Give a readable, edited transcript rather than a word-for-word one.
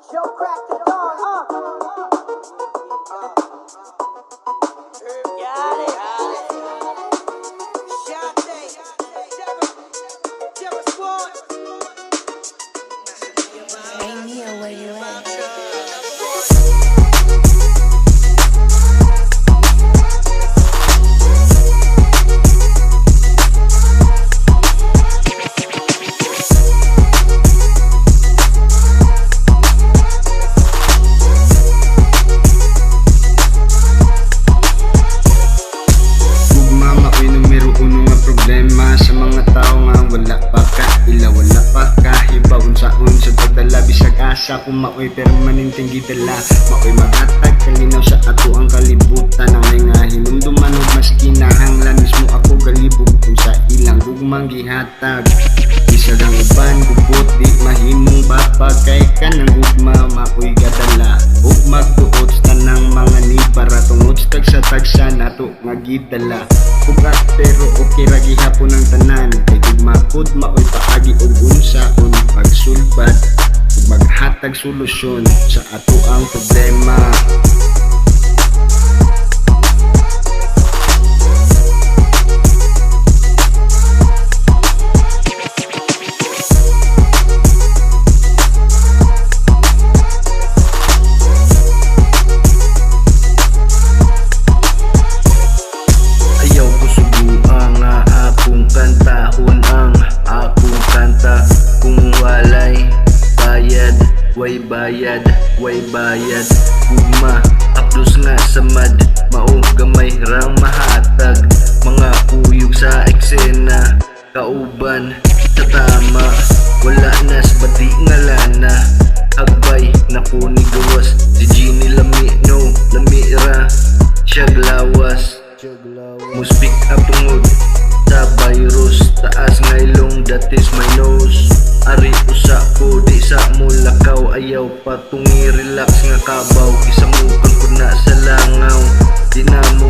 Joe crack the dawn, got it. Shante, Terror Squad. Hey Nia, where you at? Sa mga tao nga wala pa ka ila wala pa ka hibaw unsaon sa pagdala bisag asa kung maoy permanenteng gidala maoy magatag kalinaw sa ato ang kalibutan ang may nga hinumduman ug mas kinahanglan mismo ako galibog kung sa ilang gugmang gihatag bisag ang uban gubot di mahimong bapag kay kanang gugma maoy gadala ug magduot sa tanang mga ni para tungod sa tagsa nato nga gidala ugat pero okay ra gihapon ang tanan kay gugma pod maoy paagi og unsaon pagsulbad ug maghatag solusyon sa ato ang problema. Kantahon ang akong kanta kung walay bayad, way bayad, way bayad. Gugma, aplos nga samad, mao gamay rang mahatag. Mga kuyog sa eksena, kauban sa tama, wala nas bati nga lana. Hagbay na kuni gawas, si Gini lami no, lamira, siyag lawas. Muspik up tungod sa virus, taas ngaylong that is my nose. Ari usa ko di sa mulakaw, ayaw patungi relax nga kabaw, isa mo kang kuna sa langaw. Di na mo